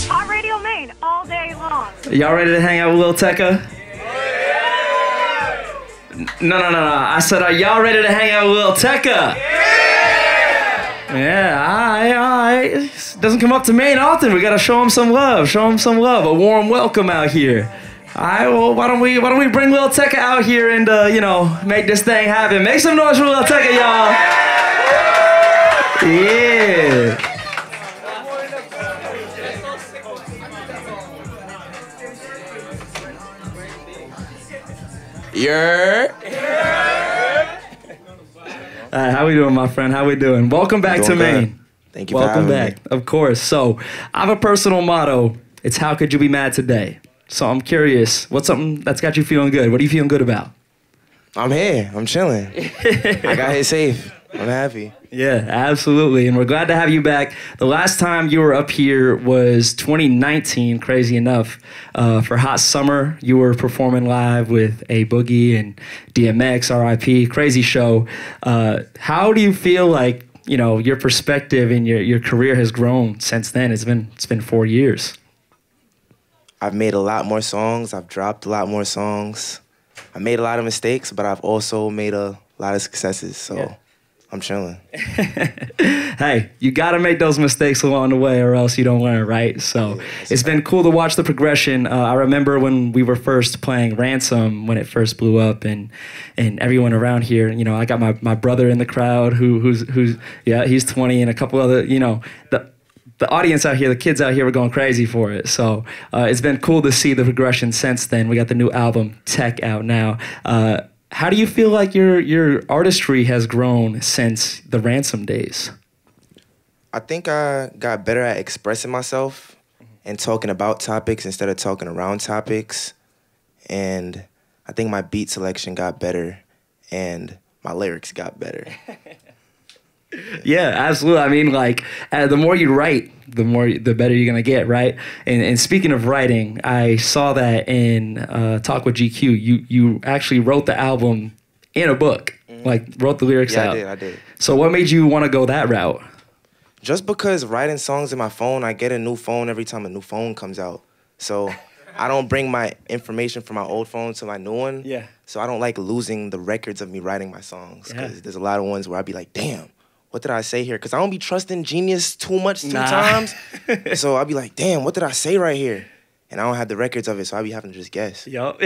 Hot Radio Maine all day long. Y'all ready to hang out with Lil Tecca? No. I said, are y'all ready to hang out with Lil Tecca? Yeah, all right. Doesn't come up to Maine often. We gotta show him some love. A warm welcome out here. All right. Well, why don't we bring Lil Tecca out here and make this thing happen? Make some noise for Lil Tecca, y'all. Yeah. How we doing, my friend? How we doing? Welcome back to Maine. Thank you for having me. Welcome back, of course. So, I have a personal motto. It's how could you be mad today? So I'm curious, what's something that's got you feeling good? What are you feeling good about? I'm here. I'm chilling. I got here safe. I'm happy. Yeah, absolutely. And we're glad to have you back. The last time you were up here was 2019, crazy enough. For Hot Summer, you were performing live with A Boogie and DMX, RIP, crazy show. How do you feel like, your perspective and your career has grown since then? It's been 4 years. I've made a lot more songs. I've dropped a lot more songs. I made a lot of mistakes, but I've also made a lot of successes. So. Yeah. I'm chilling. Hey, you got to make those mistakes along the way or else you don't learn, right? So yeah, it's been cool to watch the progression. I remember when we were first playing Ransom, when it first blew up, and everyone around here, I got my brother in the crowd who's he's 20, and a couple other, the audience out here, the kids out here were going crazy for it. So it's been cool to see the progression since then. We got the new album, Tech, out now. How do you feel like your artistry has grown since the Ransom days? I think I got better at expressing myself and talking about topics instead of talking around topics. And I think my beat selection got better and my lyrics got better. Yeah, absolutely. I mean, the more you write, the better you're gonna get, right? And speaking of writing, I saw that in Talk with GQ. You actually wrote the album in a book, wrote the lyrics out. Yeah, I did. So what made you want to go that route? Just because writing songs in my phone, I get a new phone every time a new phone comes out. So I don't bring my information from my old phone to my new one. Yeah. So I don't like losing the records of me writing my songs because there's a lot of ones where I'd be like, damn. What did I say here? Because I don't be trusting Genius too much sometimes. So I'll be like, damn, what did I say right here? And I don't have the records of it, so I'll be having to just guess. Yup.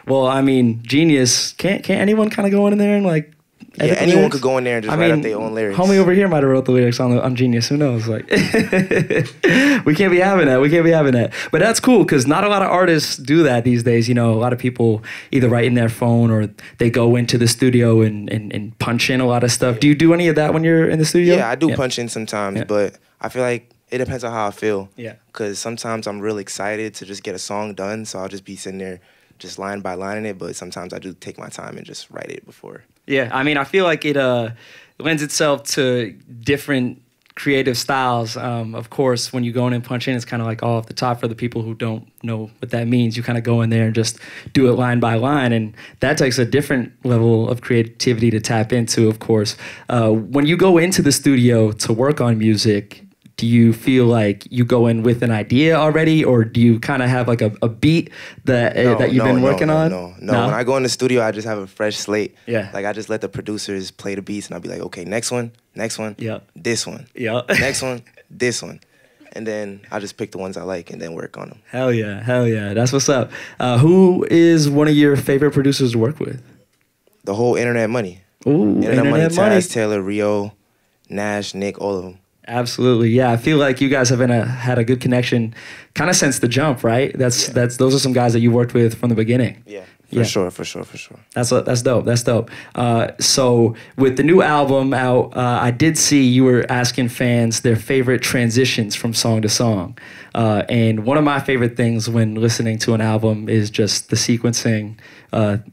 Well, I mean, Genius, can't anyone kind of go in there and yeah, anyone could go in there and just write up their own lyrics. Homie over here might have wrote the lyrics on Genius. Who knows? We can't be having that. But that's cool because not a lot of artists do that these days. A lot of people either write in their phone or they go into the studio and punch in a lot of stuff. Do you do any of that when you're in the studio? Yeah, I do punch in sometimes, but I feel like it depends on how I feel. Yeah. Because sometimes I'm really excited to just get a song done, so I'll just be sitting there just line by line in it, but sometimes I do take my time and just write it before. Yeah, I mean, I feel like it lends itself to different creative styles. Of course, when you go in and punch in, it's kind of like all off the top for the people who don't know what that means. You kind of go in there and just do it line by line, and that takes a different level of creativity to tap into, of course. When you go into the studio to work on music, do you feel like you go in with an idea already, or do you kind of have a beat that you've been working on? No. When I go in the studio, I just have a fresh slate. Yeah. I just let the producers play the beats, and I'll be like, okay, next one, yeah, this one, yeah, next one, this one. And then I just pick the ones I like and then work on them. Hell yeah. That's what's up. Who is one of your favorite producers to work with? The whole Internet Money. Ooh, Internet Money. Taz, Taylor, Rio, Nash, Nick, all of them. Absolutely, yeah. I feel like you guys have had a good connection, kind of since the jump, right? Those are some guys that you worked with from the beginning. Yeah, for sure. That's dope. So with the new album out, I did see you were asking fans their favorite transitions from song to song, and one of my favorite things when listening to an album is just the sequencing,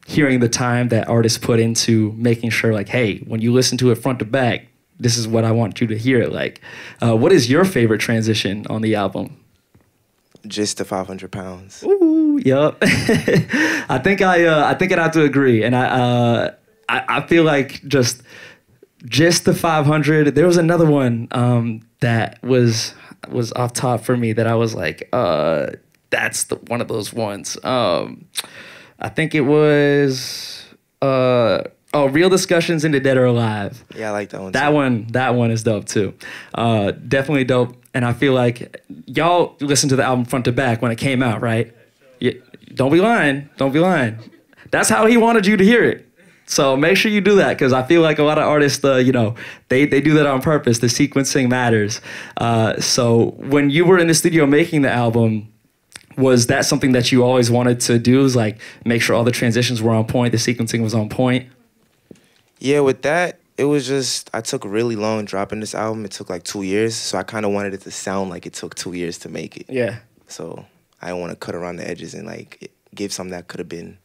hearing the time that artists put into making sure, hey, when you listen to it front to back, this is what I want you to hear it like. What is your favorite transition on the album? Just the 500 pounds. Ooh, yup. I think I'd have to agree, and I feel like just Just the 500. There was another one that was off top for me that I was like, that's one of those ones. I think it was Real Discussions into Dead or Alive. Yeah, I like that one. That one is dope too. Definitely dope. And I feel like y'all listened to the album front to back when it came out, right? Yeah, don't be lying. Don't be lying. That's how he wanted you to hear it. So make sure you do that, because I feel like a lot of artists, they do that on purpose. The sequencing matters. So when you were in the studio making the album, was that something that you always wanted to do, is like make sure all the transitions were on point, the sequencing was on point? Yeah, with that, it was just, I took really long dropping this album. It took like 2 years, so I kind of wanted it to sound like it took 2 years to make it. Yeah. So I didn't want to cut around the edges and like give something that could have been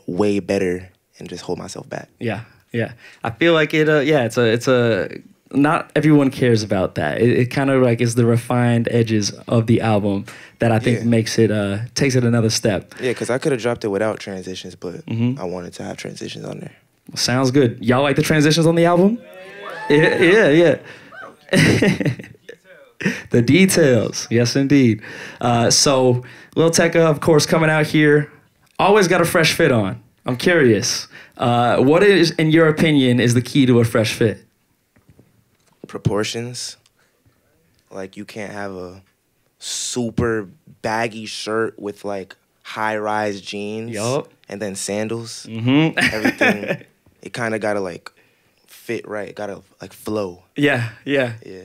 way better and just hold myself back. Yeah, yeah. I feel like it's a not everyone cares about that. It kind of like is the refined edges of the album that I think makes it, takes it another step. Yeah, because I could have dropped it without transitions, but I wanted to have transitions on there. Sounds good. Y'all like the transitions on the album? Yeah. The details, yes indeed. So Lil Tecca, of course, coming out here, always got a fresh fit on. I'm curious, what is, in your opinion, is the key to a fresh fit? Proportions. Like, you can't have a super baggy shirt with like high-rise jeans and then sandals. Everything, it kind of gotta like fit right. It gotta like flow. Yeah,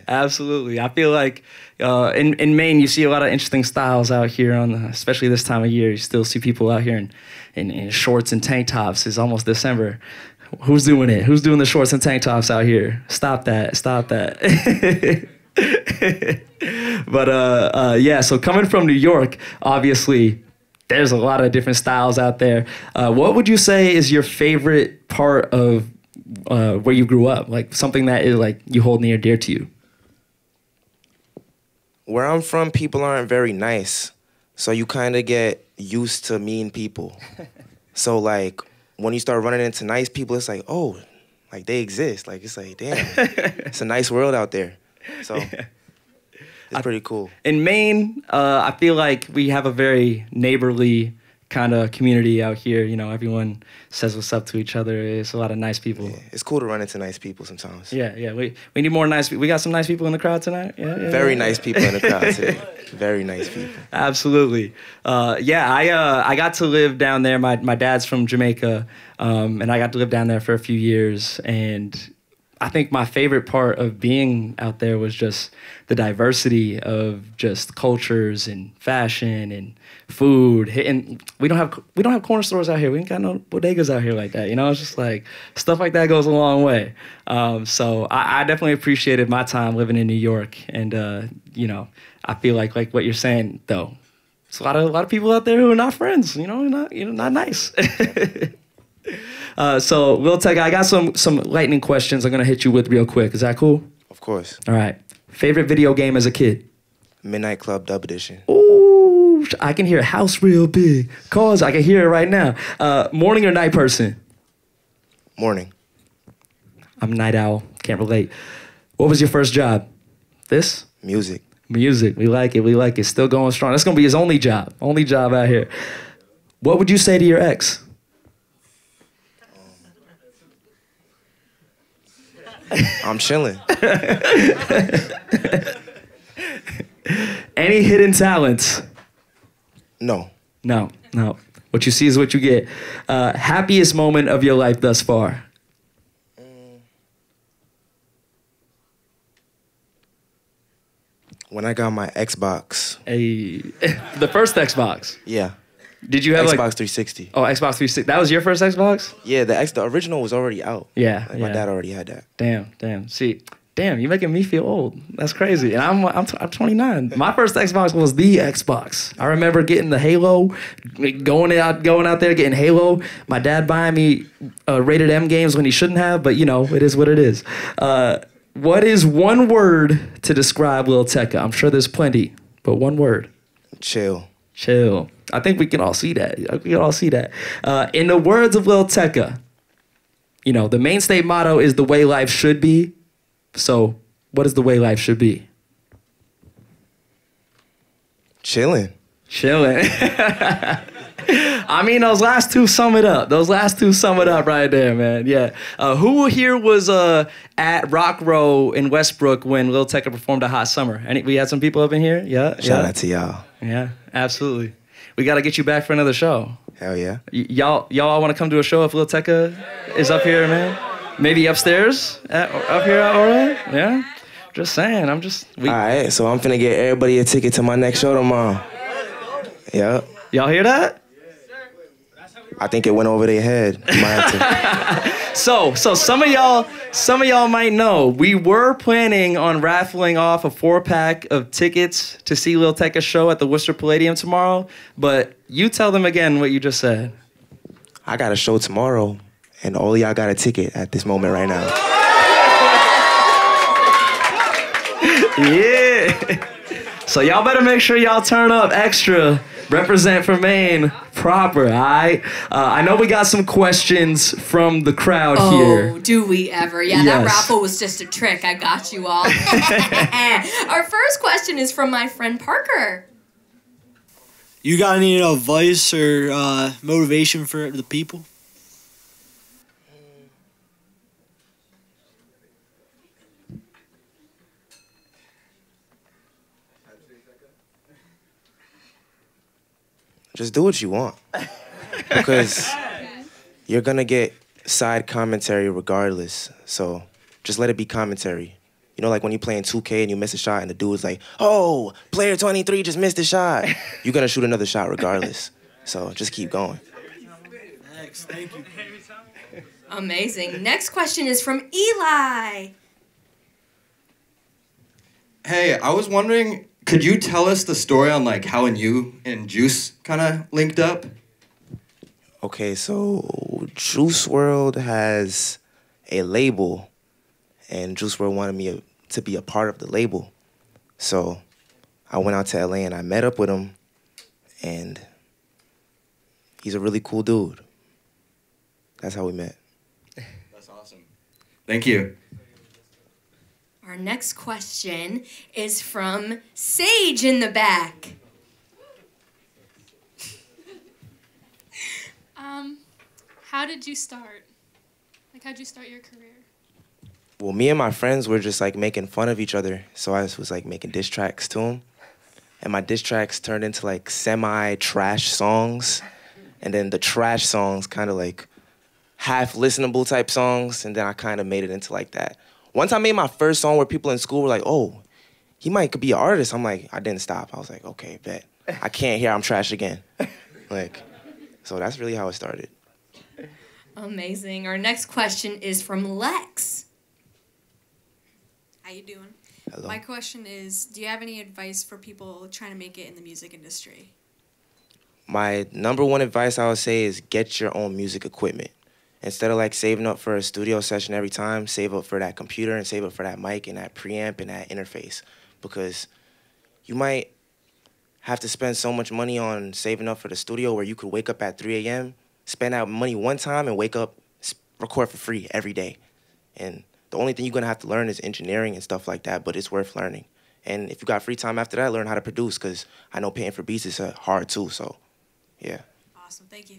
absolutely. I feel like in Maine, you see a lot of interesting styles out here, especially this time of year. You still see people out here in shorts and tank tops. It's almost December. Who's doing it? Who's doing the shorts and tank tops out here? Stop that. But yeah, so coming from New York, obviously, there's a lot of different styles out there. What would you say is your favorite part of where you grew up? Like something that is like you hold near and dear to you? Where I'm from, people aren't very nice. So you kind of get used to mean people. So like when you start running into nice people, it's like, oh, like they exist. Like it's like, damn, it's a nice world out there. So it's pretty cool. In Maine, I feel like we have a very neighborly kind of community out here. You know, everyone says what's up to each other. It's a lot of nice people. Yeah, it's cool to run into nice people sometimes. Yeah. We need more nice people. We got some nice people in the crowd tonight. Yeah. Very nice people in the crowd today. Very nice people. Absolutely. I got to live down there. My dad's from Jamaica, and I got to live down there for a few years. And I think my favorite part of being out there was just the diversity of just cultures and fashion and food. And we don't have corner stores out here. We ain't got no bodegas out here like that. You know, it's just like stuff like that goes a long way. So I definitely appreciated my time living in New York. And you know, I feel like what you're saying though, it's a lot of people out there who are not friends. You know, not nice. So Lil Tecca, I got some lightning questions I'm gonna hit you with real quick. Is that cool? Of course. All right. Favorite video game as a kid? Midnight Club Dub Edition. Ooh, I can hear house real big. Cause I can hear it right now. Morning or night person? Morning. I'm a night owl. Can't relate. What was your first job? This? Music. We like it. Still going strong. That's gonna be his only job out here. What would you say to your ex? I'm chilling. Any hidden talents? No. What you see is what you get. Happiest moment of your life thus far? When I got my Xbox. The first Xbox? Yeah. Did you have Xbox 360? Oh, Xbox 360. That was your first Xbox? Yeah, the original was already out. Yeah, my dad already had that. Damn. See, you're making me feel old. That's crazy. And I'm 29. My first Xbox was the Xbox. I remember getting the Halo, going out there getting Halo. My dad buying me rated M games when he shouldn't have, but you know, it is what it is. What is one word to describe Lil Tecca? I'm sure there's plenty, but one word. Chill. I think we can all see that. In the words of Lil Tecca, you know, the Maine State motto is the way life should be. So what is the way life should be? Chilling. Chilling. I mean, those last two sum it up. Those last two sum it up right there, man. Yeah. Who here was at Rock Row in Westbrook when Lil Tecca performed a Hot Summer? We had some people up in here? Yeah. Shout out to y'all. Yeah, absolutely. We got to get you back for another show. Hell yeah. Y'all want to come to a show if Lil Tecca is up here, man? Maybe upstairs? Up here at Aull? Yeah? Just saying. All right, so I'm finna get everybody a ticket to my next show tomorrow. Yep. Y'all hear that? I think it went over their head. So some of y'all might know we were planning on raffling off a 4-pack of tickets to see Lil Tecca's show at the Worcester Palladium tomorrow. But you tell them again what you just said. I got a show tomorrow, and all of y'all got a ticket at this moment right now. Yeah. So y'all better make sure y'all turn up extra. Represent for Maine proper, all right? I know we got some questions from the crowd here. Oh, do we ever? Yeah, yes. That raffle was just a trick. I got you all. Our first question is from my friend Parker. You got any advice or motivation for the people? Just do what you want. Because you're gonna get side commentary regardless. So just let it be commentary. You know, like when you play in 2K and you miss a shot and the dude's like, oh, player 23 just missed a shot. You're gonna shoot another shot regardless. So just keep going. Thanks, thank you. Amazing. Next question is from Eli. Hey, I was wondering, could you tell us the story on like how you and Juice kind of linked up? Okay, so Juice WRLD has a label, and Juice WRLD wanted me to be a part of the label. So I went out to LA and I met up with him, and he's a really cool dude. That's how we met. That's awesome. Thank you. Our next question is from Sage in the back. How did you start? Like, how'd you start your career? Well, me and my friends were just like making fun of each other. So I was like making diss tracks to them. And my diss tracks turned into like semi-trash songs. And then the trash songs kind of like half listenable type songs. And then I kind of made it into like that. Once I made my first song where people in school were like, oh, he might be an artist. I'm like, I didn't stop. I was like, okay, bet. I can't hear I'm trash again. Like, so that's really how it started. Amazing. Our next question is from Lex. How you doing? Hello. My question is, do you have any advice for people trying to make it in the music industry? My #1 advice I would say is get your own music equipment. Instead of like saving up for a studio session every time, save up for that computer and save up for that mic and that preamp and that interface. Because you might have to spend so much money on saving up for the studio where you could wake up at 3 a.m., spend out money one time and wake up, record for free every day. And the only thing you're gonna have to learn is engineering and stuff like that, but it's worth learning. And if you got free time after that, learn how to produce, because I know paying for beats is hard too, so yeah. Awesome, thank you.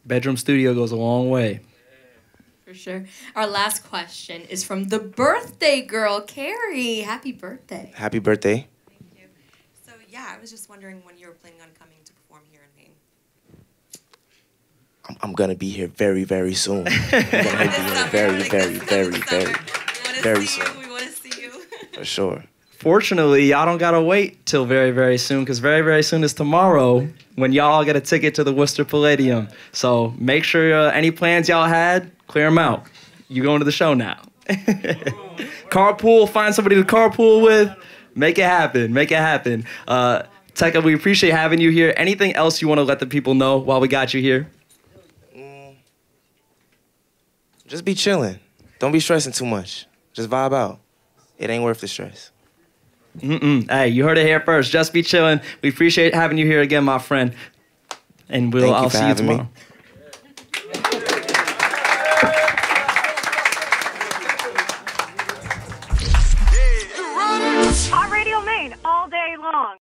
Bedroom studio goes a long way. For sure. Our last question is from the birthday girl, Carrie. Happy birthday. Happy birthday. Thank you. So yeah, I was just wondering when you were planning on coming to perform here in Maine. I'm gonna be here very, very soon. I'm gonna be here very, very, very, very soon. We want to see you. For sure. Fortunately, y'all don't gotta wait till very, very soon, because very, very soon is tomorrow when y'all get a ticket to the Worcester Palladium. So make sure any plans y'all had, clear them out. You going to the show now. Carpool, find somebody to carpool with. Make it happen, make it happen. Tecca, we appreciate having you here. Anything else you want to let the people know while we got you here? Just be chilling. Don't be stressing too much. Just vibe out. It ain't worth the stress. Hey, you heard it here first. Just be chilling. We appreciate having you here again, my friend. And I'll see you tomorrow. long.